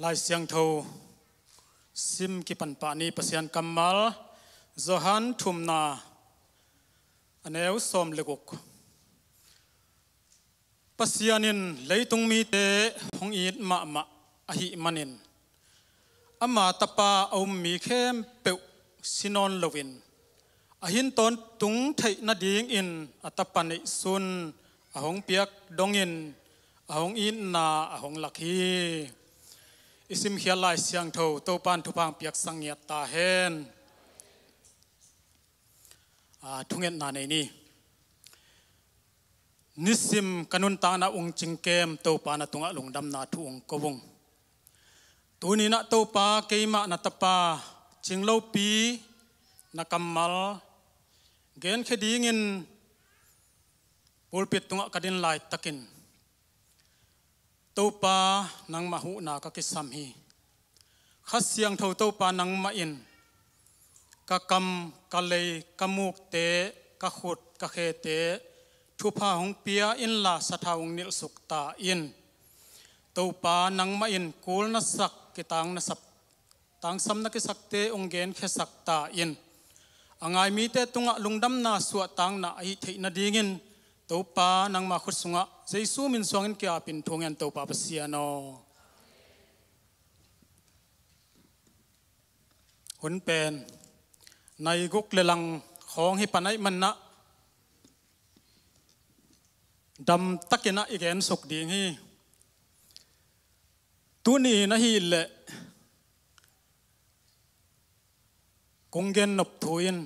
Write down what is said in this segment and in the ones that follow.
lai siang tho sim ki pan pa ni pasian kamal zohan thumna aneu som legok pasianin leitung mi te hong it ma ma ahi manin ama tapa om mi khem pe sinon lovin ahin ton tung thei na ding in atapani sun ahong piak dongin ahong in na ahong lakhi isim hialai siang tho to pan thupang piak sangyat ta hen thunget na nei ni nisim kanun ta na ung chingkem to pa na tunga lungdam na thuong kowung tuni na to pa keima na tapa chinglo pi na kamal gen khedingin pulpit tunga kadin lai takin to pa nang mahu na ka kisam hi khasyang tho to pa nang ma in ka kam ka lei kamuk te ka khut ka khe te thupa hong pia in la sathaung nil sukta in to pa nang ma in kul na sak kitang na sap tang sam na ki sakte onggen khe sakta in angai mi te tunga lungdam na suwa tang na ai thei na dingin to pa nang ma khut sunga jesu min songin kya pin thungen to pa pasiano hun pen nai guk le lang khong hi panai man na dam takina igen sok ding hi tuni na hi le konggen nop thuin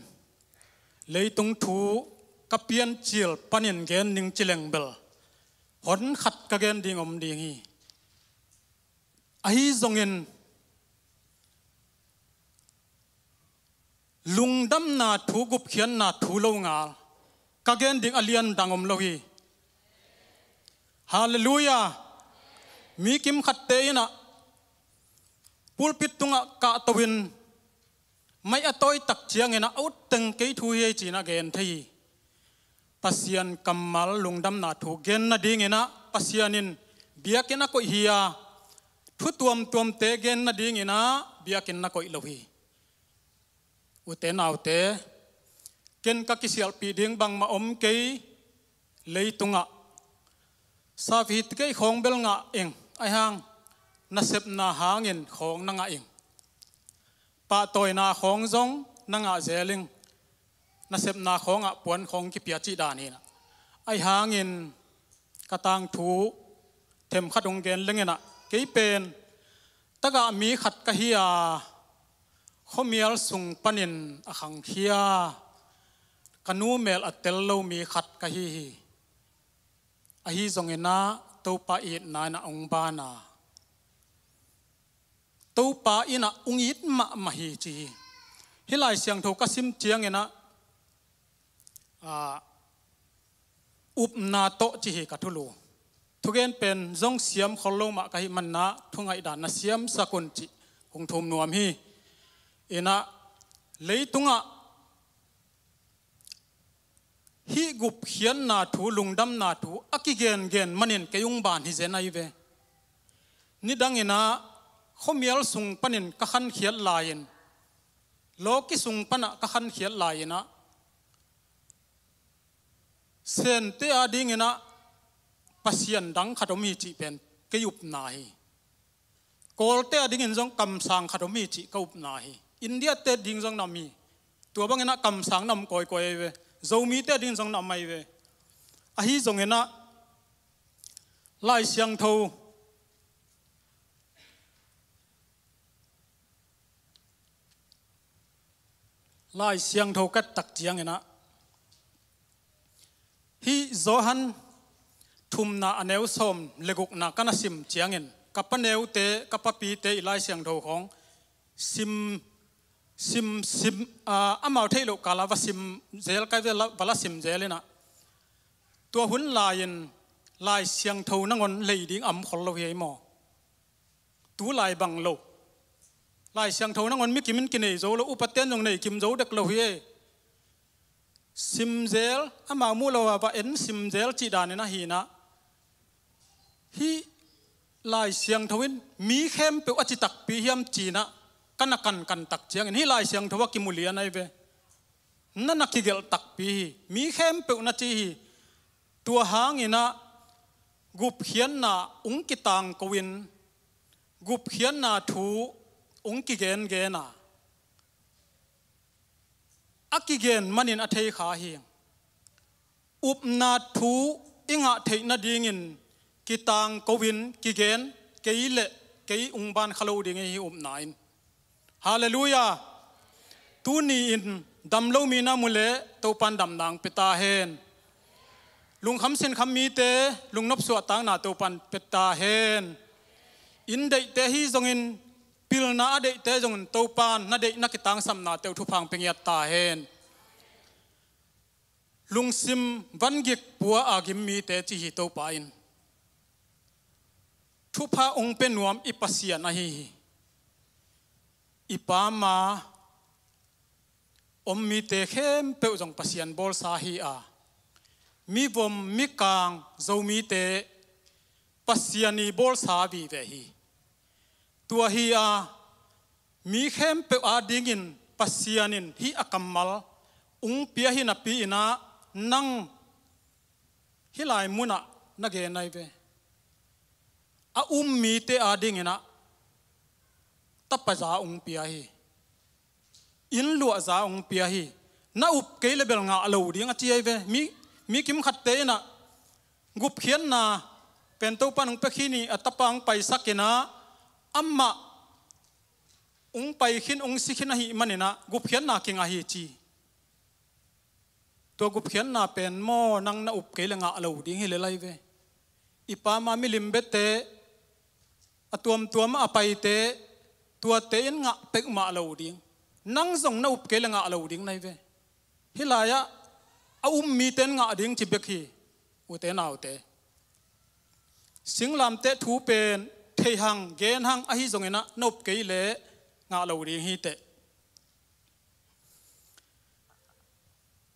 leitung thu kapian chil panin gen ning chileng bel hon khat ka gen ding om ding hi ahi zongin lungdam na thu gup khian na thu lo nga ka gen ding alian dangom lo hi hallelujah mi kim khatte ina pulpit tunga ka tawin mai atoi tak chiang ina out teng ke thu he china gen thei pasian kamal lungdam na thu gen na ding ina pasianin biakina ko hiya thu tuam te gen na ding ina biakin na ko lohi uten autte ken ka kisial pi ding bang ma om ke leitunga savit ke khong bel nga eng ai hang na sep na hangin khong na nga eng pa toy na khong zong na nga zeling na sep na khong a puan khong ki pia chi dan hi na ai hangin katang thu them khadong gen lengena ke pen taga mi khat ka hiya khomial sung panin akhang khia kanu mel atel lo mi khat ka hi ahi zongena to pa it na na ong ba na to pa ina ung it ma hi chi hilai siang tho ka sim chiang ena UPNA to chi hi ka thulu thugen pen zong siam kholo ma ka hi man na thungai dan na siam sakun chi kung thum nuam hi ina leitunga hi gup khian na thu lungdam na thu akigen gen manin kayung ban hi zenai ve ni dangina khomial sung panin ka khan khial lain loki sung pana ka khan khial laina sen te adingina pasian dang khadomi chi pen kayup na hi kol te adingin jong kam sang khadomi chi kaup na hi India te ding jong nami tua bangena kam sang nam koi koi ve Zomi te ding jong nam mai ve ahi zongena lai siang tho lai siang tho kat tak chiang ena hi zohan thumna aneu som leguk na kana sim chiangin kapaneu te kapapi te lai siang tho khong sim amau thailo kala wa sim zel kai wala sim zelina tua hun lain lai siang tho nangon leiding am khol lo hi mo tu lai bang lo lai siang tho nangon mi kimin kinei zo lo upaten jong nei kim zo dak lo hi sim zel ama mu lo wa en sim zel chi dan na hi na hi lai siang thawin mi khem pe achi tak pi hiam china kana kan tak chiang hi lai siang thawa ki mulia nai ve nana ki gel tak pi mi khem pe na chi hi tua hangina gup hian na ung ki tang kowin gup hian na thu ung ki gen na akigen manin athei kha hi upna thu inga theina dingin kitang kowin kigen keile kei ungban khalo ding hi upnain hallelujah tuni in damlo mina mule to pan dam nang peta hen lung kham sin kham mi te lung nop suat tang na to pan peta hen in dei te hi zongin pil na dei te zong to pan na dei na kitang sam na te thu phang pengiat ta hen lung sim van gik pua agim mi te chi hi to pa in thu pha ong pe nuam ipasian a hi ipa ma om mi te khem pe zong pasian bol sa hi a mi vom mi kang zomi te pasiani bol sa vi ve hi tua hi a mi khem pe a dingin pasianin hi akamal ung pia hi na pi ina nang hilai muna na ge nai ve a mi te a dingina tapaza ung pia hi in lua za ung pia hi na up ke level nga lo ding a chi ve mi kim khat te na gup khian na pen to pan ung pe khini atapang pai sakina amma ung pai khin ung sikhina hi manina gup khian na kinga hi chi to gup khian na pen mo nang na up ke le nga lo ding hi le lai ve ipa ma mi lim bete atuam apai te tua te in nga pek ma lo ding nang zong na up ke le nga lo ding nai ve hilaya a mi ten nga ding chi bek hi u te naw te singlam te thu pen thei hang gen hang a hi zong ina nop ke le nga lo ding hi te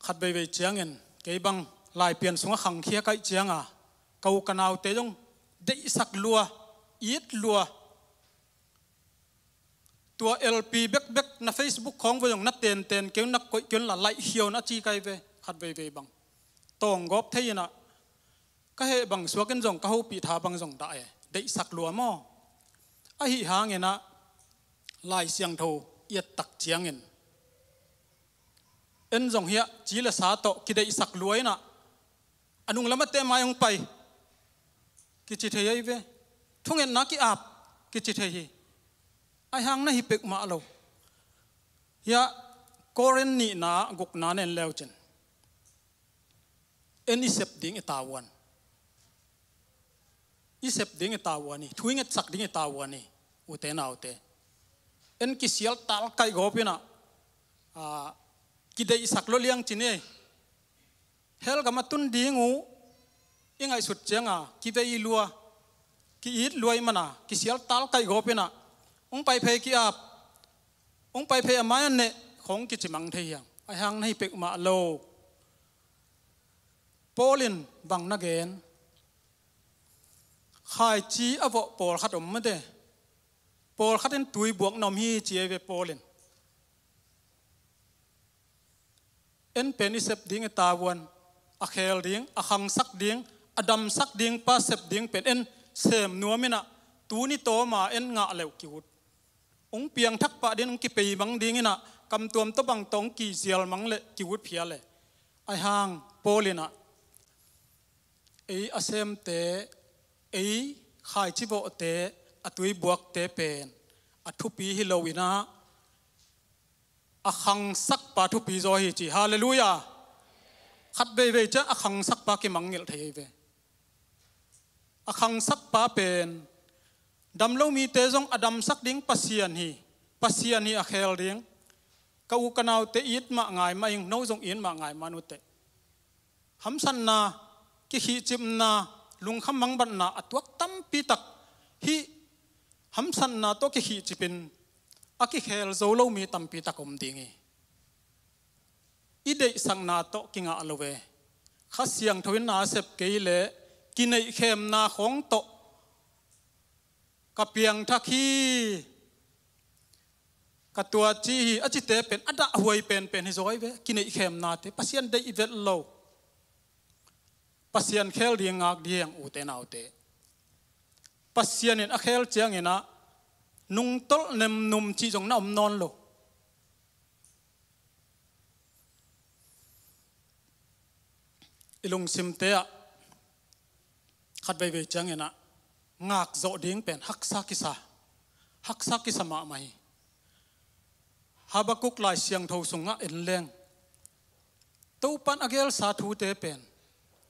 khat bei bei chiangen ke bang lai pian sunga khang khia kai chianga kau kanaw te jong dei sak lua it lua tua lp bek na facebook khong vong na ten ke na ko ken la lai hiao na chi kai ve khat bei bei bang tong gop theina ka he bang suaken jong ka ho pi tha bang jong da e dei sak lua mo a hi hangena lai siang tho yet tak chiangen en jong hia chi la sa to ki dei sak luaina anung lama te mai ong pai ki chi thei ve thungen na ki ap ki chi thei hi ai hang na hi pek ma lo ya koren ni na guk na nen leo chen en isep ding etawan isep ding etawani thuing et sak ding etawani ute na ute en ki sial tal kai gopina ki dei sak lo liang chine hel gama tun dingu ingai sut chenga ki vei lua ki it luai mana ki sial tal kai gopina ong pai phe ki ap ong pai phe amai ne khong ki chimang thei yang ai hang nei pek ma lo polin bang na gen khai chi avo pol khat om ma de pol khaten tui buak nom hi chi ve polin en penisep ding tawon a khel ding a khang sak ding adam sak ding pa sep ding pen en sem nuamina tu ni to ma en nga leu kiut ong piang thak pa den ong ki pei bang ding ina kam tuam to bang tong ki zial mang le kiut phia le ai hang polina ei asem te ei khai chi bo te atui buak te pen athu pi hi loina a khang sak pa thu pi zo hi chi hallelujah khat be ve cha a khang sak pa ki mangil thei ve a khang sak pa pen dam lo mi te jong adam sak ding pasian hi a khel ding ka u kanaw te it ma ngai ma ing no jong in ma ngai manu te ham san na ki hi chim na lung kham mang ban na atuak tam pi tak hi ham san na to ki hi chipin aki khel zo lo mi tam pi takom dingi ide sang na to kinga alowe khasiang thoin na sep keile kinai khem na khong to กะเปียงทักฮีกะตัวจีอจิเตเป็นอดะหวยเป็นฮิโซไอเวกินไอเข้มนาเตปัสยันได้อีเวลโลปัสยันเคลเดียงงากเดียงอุเตนาอุเตปัสยันเนอเคลเจียงเนะนุงตลเนมนุมจีจงน่าอมนอนโลอิลุงซิมเตะขัดไปเวจังเนะงากโจดิ้งเป็นฮักซากิสมาไม่ฮาบกุกลายเสียงทาวสุงะเอ็นเลงตู้ปันอเกลสาธุเตเป็น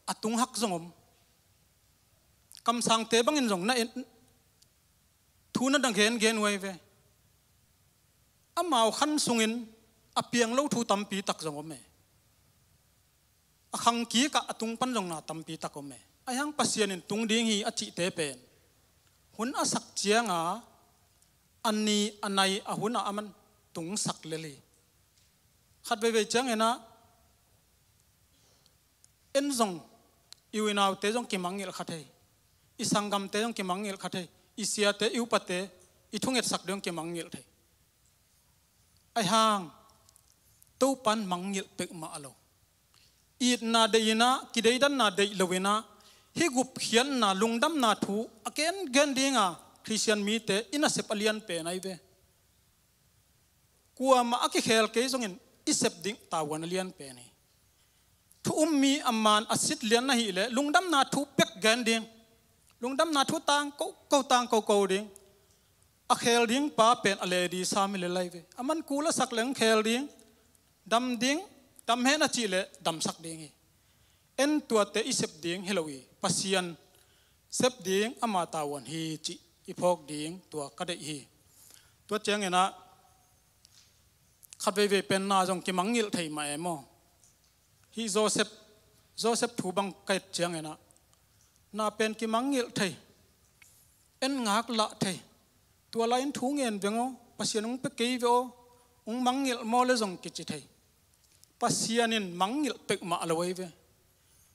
อตุงฮักจงอมคำสั่งเตบังอินจงน่าเอ็นทูนั่นดังเห็นไว้เวอามาขันสุงินอเปียงเล่าทูตัมปีตักจงอมเมขังกีกะอตุงปันจงน่าตัมปีตักอมเมอายังปัสยานินตุงดิ้งฮีอจิเตเป็นหุ่นอาศักเจียงอันนี้อันไหนหุ่นอามันตุงสักเลลีขัดไปจังเนะเอ็นจงอีวินาวเตจงกิมังเงลขัดเฮอิสังกัมเตจงกิมังเงลขัดเฮอิเสียเตอิวปเตอิทุงเอ็ดสักเดงกิมังเงลเทไอห่างตู้ปันมังเงลเป็กมาอโลอีดนาเดียนะกิเดดันนาเดยลเวนะฮิกุบเขียนนาลุงดำนาทูอเกนเกนดิ้งคริสเตียนมีเตอินาเซปเลียนเป็นไอเวกัวมาอักเขลเกยจงอินอิเซปดิ้งตาวันเลียนเป็นไอทุมมีอามันอสิตเลียนนะฮิเลลุงดำนาทูเป็กเกนดิ้งลุงดำนาทูตังก็ตังก็ดิ้งอักเขลดิ้งป้าเป็นอะไรดีสามิเลไลเวอามันกูละสักเลี้ยงเขลดิ้งดำดิ้งดำเฮนจิเลดำสักดิ้งเอ็นตัวเตอิเซปดิ้งเฮโลวีปัสยันเซปดิ้งอามาตาวันฮีจิอีพอกดิ้งตัวกระเดฮีตัวเจียงเงนะขัดเวเป็นนาจงกิมังงิลไทยมาเอโมฮีโจเซปทูบังไกเจียงเงนะนาเป็นกิมังงิลไทยเอ็นงักละไทยตัวไลน์ทูเงินเบงโอปัสยันงเปกย์โอมังงิลโมเลจงกิจิไทยปัสยันินมังงิลเป็กมาอลวยเว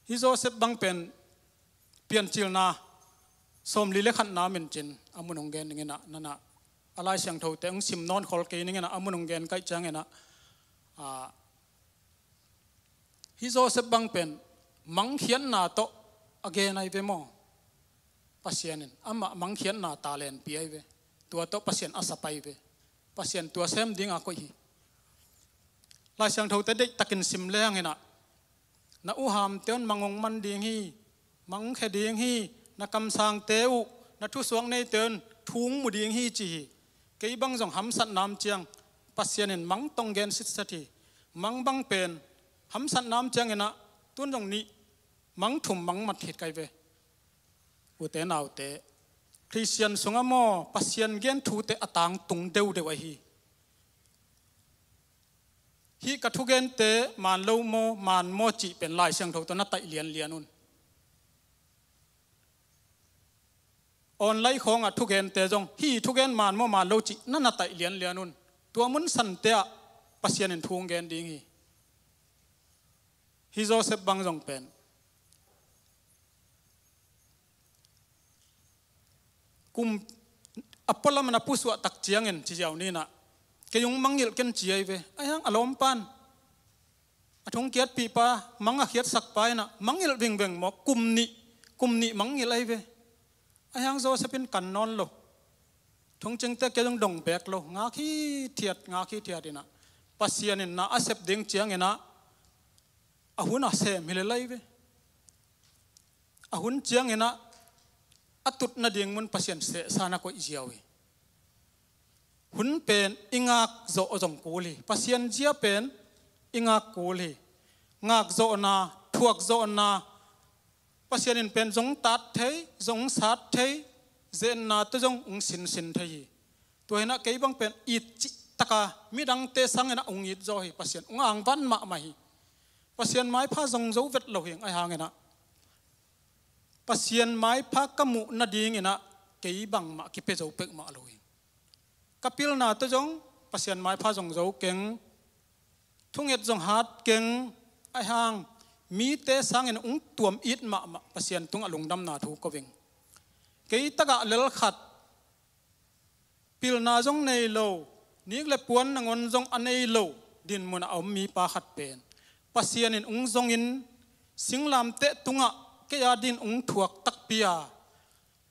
ฮิโจเซปบังเป็นเปลี่ยนจิลนาสมลีเลขันนาเมนจินอามุนงเกนเงินะนั่นนะอะไรเสียงทูแต่องซิมนอนคอลเกนเงินะอามุนงเกนไกจังเงินะฮิโจเซปบังเป็นมังเขียนนาโตอเกนไอเวโมปัสยันินอามามังเขียนนาตาเลนปีไอเวตัวโตปัสยันอาสไปเวปัสยันตัวเซมดิ้งอากุยลายเสียงทูแต่เด็กตะกินซิมเลี้ยงเงินะนาอุหามเตียนมังงมันดิ้งฮีมังแค่ดิ้งฮีนักกำสังเตวนักทุสวงในเตือนทุ่งมุดิ้งฮีจีเกี่ยบังจงหำสัตน้ำเจียงปัสยานินมังตองเกนสิทธิ์ทีมังบังเป็นหำสัตน้ำเจียงเนะตุนจงนี้มังถุมมังมัดเหตุไกเวอุเตนเอาเตคริสเตียนสงฆ์โมปัสยันเกนทูเตอตังตุงเดวเดวฮีกระทุเกนเตมันโลโมมันโมจิเป็นลายเสียงทูตัวนัตไตเลียนนุนออนไลน์ของทุกเกนเตจงฮีทุกเกนมันโมมันโลจินั่นนัตไตเลียนนุนตัวมุนสันเตะปัสยันทุงเกนดิ้งฮีโจเซปบังจงเป็นกุมอัปปะละมันผู้สวดตักเจียงเงินที่เจ้านี่นะเกี่ยงมังเงลกันเจียเวไอ้ยังอารมณ์ปันทุงเกียรปีปามังเกียรสักไปนะมังเงลวิ่งหมอกกุมนี่มังเงลไอเวไอ้ยังโจเซเป็นกันนอนโลทุงจึงแต่เกี่ยงดงแบกโลงาขี้เทียดนะปัสยานินนะอาเซปดิ้งเจียงเงินนะอาหุนอาเซมฮิเลไลเวอาหุนเจียงเงินนะอตุดนาดิ่งมันปัสยันเสสานักอิเจียวหุ่นเป็นอิงากโจจงกูลีปัสยันเจียเป็นอิงากกูลีงากโจนาทวกโจนาปัสยันเป็นจงตัดเทยจงสัดเทยเจนนาตัวจงองสินเทยตัวเห็นนะเกี่ยบังเป็นอิจิตะกามีดังเตสังเห็นนะองอิดโจฮีปัสยันองอ่างวันมาไม่ปัสยันไม้ผ้าจงโจเวทเหลวเฮงไอหางเห็นนะปัสยันไม้พักกมุนาดีเงินะเกี่ยบังมากิเปโจเป็กมาลอยกับพิลนาตัวจงปัสยันไม้พักจงโจเก่งทุ่งเอ็ดจงฮัดเก่งไอหางมีเตสังเงินอุ้งตัวมอิดมาปัสยันตุงอลุงดำนาถูกกวิ่งเกี่ยตะกะเลลขัด ปิลนาจงในโลนิกเลปวนงอนจงอันในโลดินมุนเอามีปาขัดเป็นปัสยานินจงอินสิงลามเตตุงะเกียดินถวกตักเปีย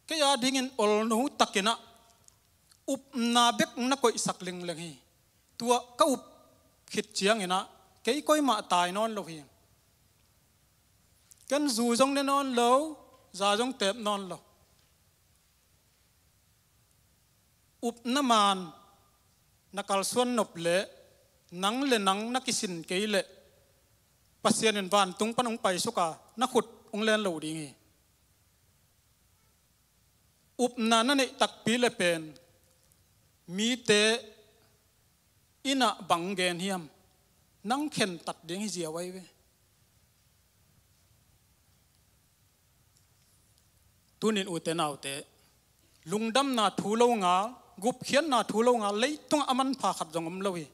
เกียดิ่งอลนูตักนะอุปนาเบกนักก็สักเล็งเล็งฮีตัวก็อุปขิดเจียงนะเกี่ยก็มาตายนอนโลหิกันจูจงเนนอนโลจาจงเต็บนอนโลอุปน้ำมันนักลส่วนนบเละนังเลนังนักกิสินเกี่ยเละปัสยานินวันตุงปนไปสุกานักขุดเลนโลดีงี้อุปนานั่นเองตักปีเลเป็นมีเตอินะบังเกนเฮียมนั่งเข็นตัดเดียงให้เจียไว้เว้ตุนินอุเตนเอาเตลุงดำนาทูโลงากุบเขียนนาทูโลงาเลยตุงอามันพาขัดจงอมเลวี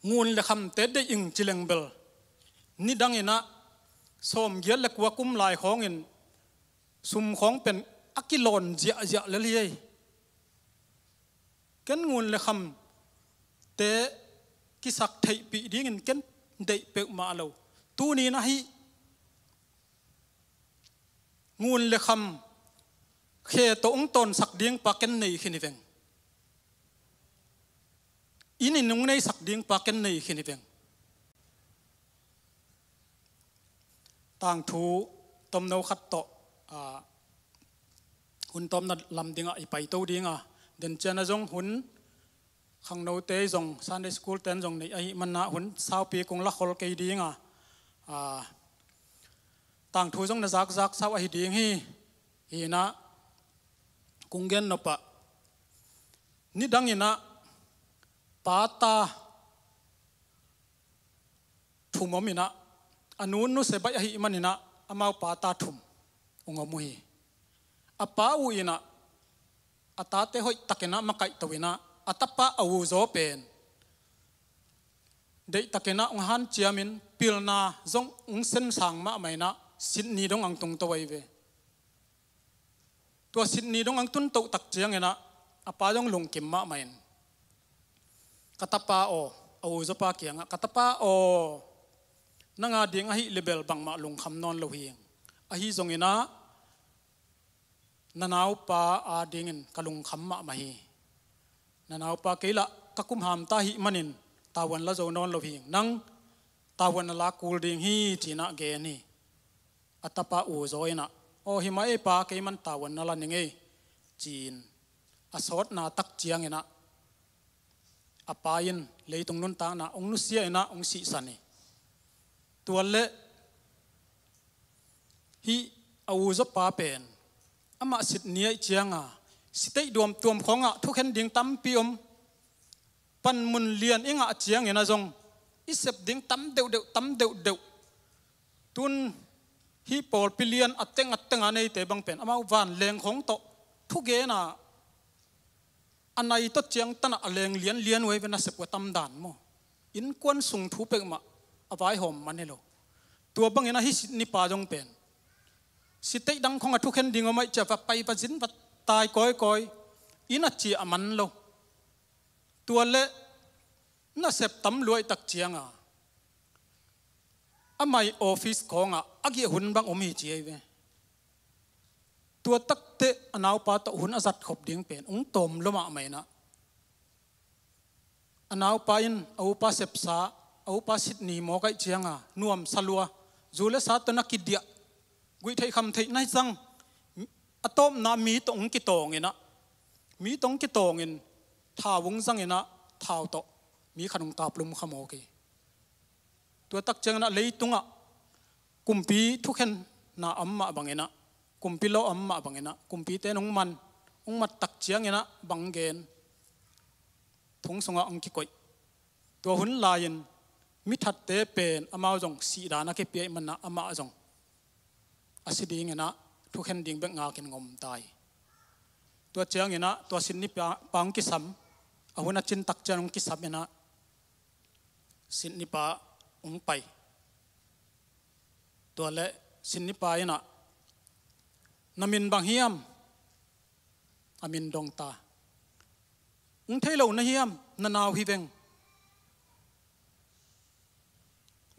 งูนเลคำเตได้อิงจิเลงเบลนี่ดังอินะสมเยลเล็กว่ากุ้มลายของอินซุมของเป็นอักิโลนเจียเลยกันงูนเลคำเตกิสักไทยปีดิ้งกันได้เปกมาเราตูนี้นะฮีงูนเลคำเคตองตนสักดิ้งปากกันในขินิเวงอินินุ่งในสักดิ้งปากกันในขินิเวงต่างทูตมโนขัดโตหุ่นตมนัดลำดิ้งอ่ะไปโตดิ้งอ่ะเดินเจนะจงหุ่นขังโนเตจงซันเดย์สคูลเต็นจงในไอ้มันนะหุ่นสาวปีกงละครเกยดิ้งอ่ะต่างทูจงนะจักสาวไอ้ดิ้งฮีนะกุงเกนนปะนี่ดังอินะปาตาทุ่มมินะอนุนุเสบายหิมันนะอามาปาตาทุ่มองอมุยอาปาอุยนะอาตาเตหอยตักนะมาไกตวินะอาตปะอาวุโจเป็นเดตักนะองหันเจียมินปิลนาจงองเส้นสังมาไม่นะสินนีดงอังตุงตัวไว้เวตัวสินนีดงอังตุนโตตักเจียงนะอาปาจงลงกิมมาไม่กตปาโออาวุโจปาเกียงกตปาโอนังอาดิ่งอาฮิเลเบลบังมาลงคำนอนโลหิงอาฮิจงอินะนันเอาปาอาดิ่งกะลงคำมาไม่นันเอาปาเกละกะกุมหามตาหิมันินตาวันละโจนอนโลหิงนังตาวันละกูลดิ่งฮีจีนะเกนี่อัตปาอูโจยนะโอหิมาเอปาเกมันตาวันละนิงเอจีนอสอดนาตักเจียงอินะอปายินเลยตรงนั้นตานะองนุเสียอินะองสีสันนี่ตัวเละฮีอาวุธปาเป็นอามาสิทธิ์เนียเจียงอ่ะสิทธิ์ดวมตัวของอ่ะทุกเห็นดิ่งตั้มปีปันมุนเลียนเองอ่ะเจียงเห็นนะจงอิเสบดิ่งตั้มเดวตั้มเดวตุนฮีปอลปิเลียนอัดเต็งอันนี้เตบังเป็นอามาวันแรงของโตทุกเกน่ะอันไหนตัวเจียงตั้งแรงเลียนไว้เป็นน่ะเสบว่าตั้มด่านมั้งอินกวนส่งทุเปกมาเอาไว้หอมมันนี่โลตัวบางอย่างที่นิปาจงเป็นสิเตดังของทุกเห็นดิ่งว่าไม่จะไปปัจจินปัตายก้อยอินัดจีอามันโลตัวเละน่าเสพตำรวจตักเจียงอ่ะอาไม่ออฟฟิศของอ่ะอาเกี่ยหุ่นบางอมีจีไว้ตัวตักเตะอนาวปาตหุ่นอาจัดขบดิ่งเป็นองตมละมาไม่นะอนาวปาอินเอาปาเสพสาเอาปาสิทนีโมกัยเจียงอ่ะนวมสลัวจูเลสาตนักกิดเดียกุยไทยคำไทยนายจังอะตอมนามีตรงกิโตงเงินะมีตรงกิโตงเงินท่าวงจังเงินะท่าวโตมีขนมตาปลุมขโมกีตัวตักเจียงนะเลยตุงอ่ะกุมปีทุกเห็นนาอัมมาบังเงินะกุมปีโลอัมมาบังเงินะกุมปีเตนองมันองมัดตักเจียงเงินะบังเงินทงสงะองกิกอยตัวหุ่นลายินมิถัดเตเป็นอามาจงสีดานักเปียมันนะอามาจงอาศิดิ่งนะทุกเห็นดิ่งเบงงากินงมตายตัวเจียงนะตัวสินนิปังกิสัมอาหุนจินตักเจียงกิสัมนะสินนิปาองไปตัวเละสินนิปายนะ นามินบางเฮียมอามินดงตาเทโลนะเฮียมนานาวฮิเวง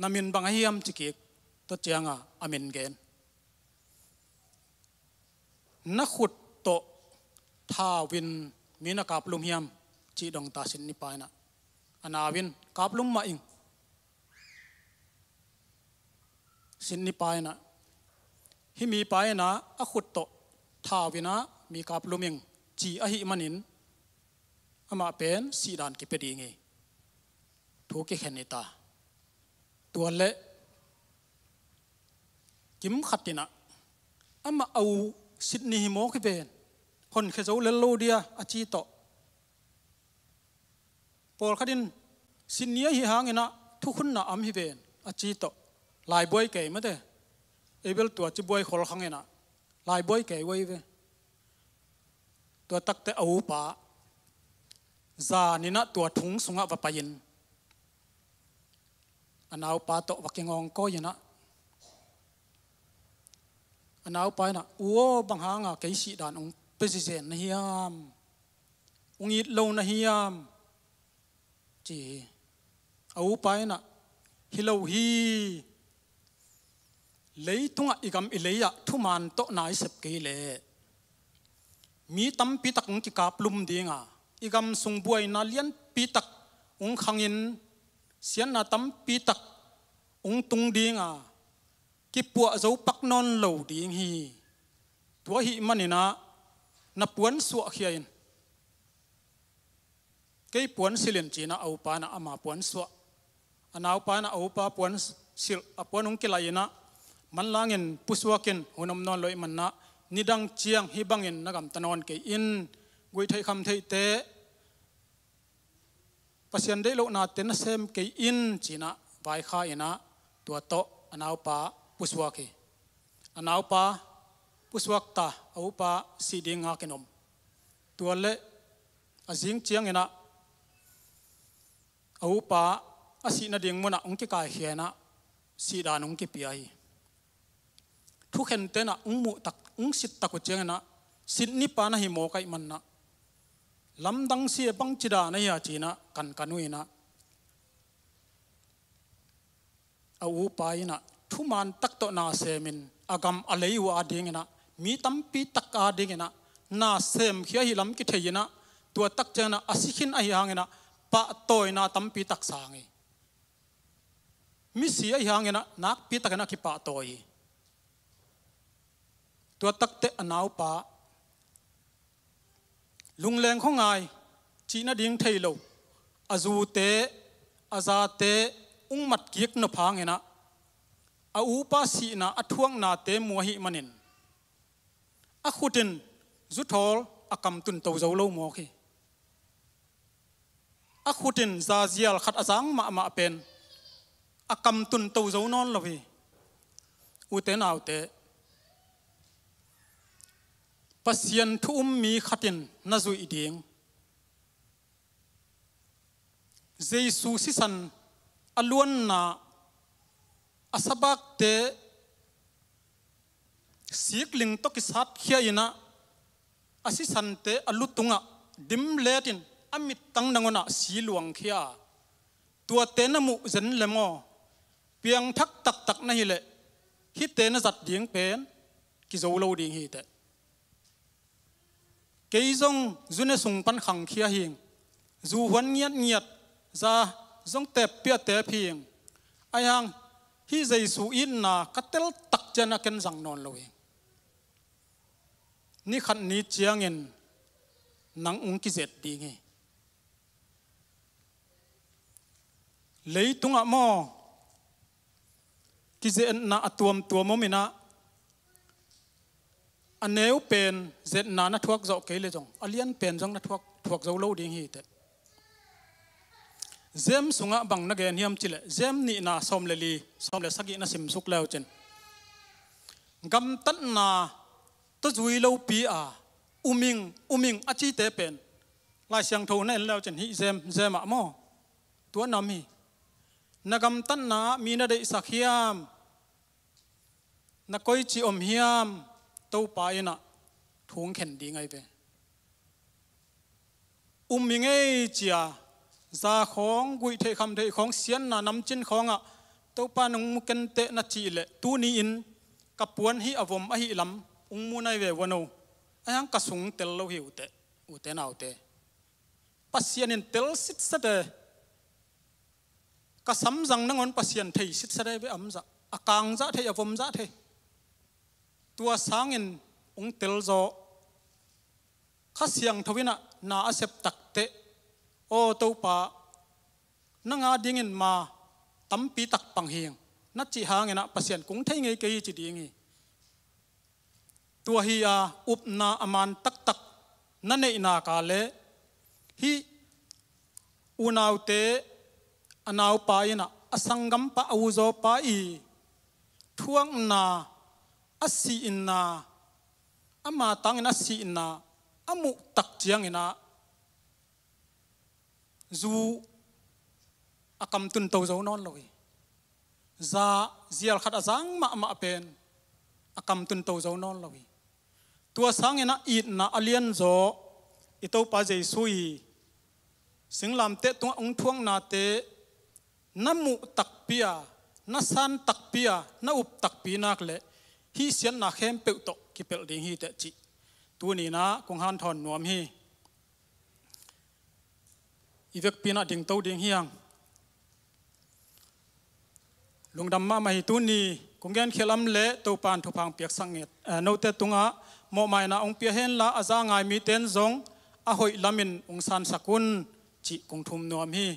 นามินบางเฮียมจิกิกตัวเจียงอามินเกนนักขุดโตทาวินมีนักกาบลุมเฮียมจีดงตาสินนิปายนะอนาวินกาบลุมมาอิงสินนิปายนะฮิมีปายนะอขุดโตทาวินะมีกาบลุมิงจีอหิมันินอามาเป็นสีดานกิเปดีไงทุกข์แค่นี้ตาตัวเละกิมขัดตินะอามาเอาสิทธิหิโมกิเป็นคนเคยจะเลโลเดียอาจีโตปอลขัดินสินเนียหิหางนะทุกคนน่ะอัมฮิเป็นอาจีโตลายบวยเก๋มาเด้เอเบลตัวจีบวยขอลขังนะลายบวยเก๋ไว้เว้ตัวตักแต่เอาป่าจานี่นะตัวถุงสุงะวะปายินอันเอาป่าโตวักยังงก็ยังนะอันเอาไปนะโอ้บางหางเกยสีดานองเปซิเซนนะฮิยามองยิดโลนะฮิยามจีเอาไปนะฮิโลฮีเลยตุงอีกำอิเลยะทุมันโตนายเสพเกยเลมีตั้มปีตักองกิกาปลุมดีงาอีกำสุงบวยนาเลียนปีตักองขังอินเสียนนาตั้มปีตักองตุงดีงากิปัวเจ้าปักนอนเหลาดีงฮีตัวหิมันนี่นะนับปวนสัวเขียนเกยปวนสิเลนจีนะเอาปานะอามาปวนสัวอันเอาปานะเอาปาปวนสิลปวนองกิลายนะมันลางินปุสวากินหุ่นนอนลอยมันนะนิดังเจียงฮิบังอินนักำตนอนเกอินกุยไทยคำไทยเตะปัศยันได้โลนาเตนเซมเกอินจีนะไวข้าอินะตัวโตอันเอาปาปุสวากีอันเอาปาปุสวักตาเอาปาสีดิงหากินมตัวเละอาจิงเจียงอินะเอาปาอาศีนาดิงมุนะองค์กิกายเขียนะสีดานองค์กิปียทุกเห็นเตนะองมุตักองสิตตะกุเจียงนะสินิปานะหิโมกัยมันนะลำดังเสียบังจิดานะยาจีนะกันกันุยนะเอาปายนะทุมันตักโตนาเซมินอากำอะไรวะดิ่งนะมีตั้มปีตักอาดิ่งนะนาเซมเขียหิลำกิเทียนะตัวตักเจนะอาศิขินไอหางนะปะโตยนาตั้มปีตักสางมิเสียหางนะนักปีตักนะกิปะโตยตัวตักเตอนาวปะลุงแรงของไงจีน่าดิ่งเทยโลอาจูเตอาซาเตอุ้งมัดเกียกนพางนะอาอุปาสีนะอัทวงนาเตมัวหิมันินอาขุดินจุดทอลอากำตุนเตาเจ้าโลมัวขีอาขุดินซาเซียลขัดอาจังมาเป็นอากำตุนเตาเจ้านอนละพี่อุเตนเอาเตปัศยันทุ่มมีขัดินนาจุยดิ่งเจสุสิสันอล้วนนาอาสบักเตสิกลิงตกิสัตเขียนะอาศิสันเตอลุตุงะดิมเลตินอามิตังนังวนะสีหลวงเขียตัวเตนมุเจนเลมอเพียงทักตักนะฮิเลฮิเตนจัดดิ่งเป็นกิโจโลดิ่งฮิเตเกยจงจุนสุงปันขังเขียหิงจูวันเงียดจะจงเตะเปียเตะเพียงอายังฮิเจสุอินนาคัตเตลตักเจนะเกนจังนอนเลยนี่ขันนี้เจียงเงินนังองค์กิเจดีไงเลยตุงอะมอกิเจนนาตัวมมินะอันเนวเป็นเจนนานะทวกเจ้าเกยเลยจงอเลียนเป็นจงนะทวกเจ้าโลดีไงเตเจมสุงะบังนักเรียนเฮียมจิเลเจมนี่นาสมเลลีสมเลสกินะสิมสุกแล้วเจนกำตันนาตัวจุยโลปีอุมิงอาชีเตเป็นลายเสียงโทนั่นแล้วเจนฮิเจมอะมอตัวนามีนักกำตันนามีนาเดสักเฮียมนักก้อยจีอมเฮียม tàu pa ina thung khen đi ngay về mình ngay chia ra khong gui thề khăm thề khong xiên na nắm chín khong à tàu pa nung ken te na chi lệ tu ni in kapuan hi avom a hi lam mu nai về vano anh ka sung tel lo hi ute nào te pasien in tel sit sa de ka sam jang nangon pasien thei sit sa de be am za akang za thei avom za thei tua sang in tel zo khasiang thawina na asep takte o to pa nanga dingin ma tampi tak panghiang na chi hangena pasien kung thei ngei ke chi dingi tua hi a upna aman tak tak na nei na ka le hi unaute anau pa ina asangam pa auzo pa I thuang na asi inna ama tang na si inna amu tak chiang ina zu akam tun to zo non loi za zial khat azang ma pen akam tun to zo non loi tua sang ina it na alien zo ito pa jeisui singlam te tung ong thuang na te namu tak pia na san tak pia na up tak pi nak le hi sian na khem pe to ki pel ding hi te chi tu ni na kong han thon nuam hi ivek pina ding to ding hiang lungdam ma mai tu ni kong gen khelam le to pan thu phang piak sanget no te tunga mo mai na ong pia hen la aza ngai mi ten zong a hoi lamin ong san sakun chi kong thum nuam hi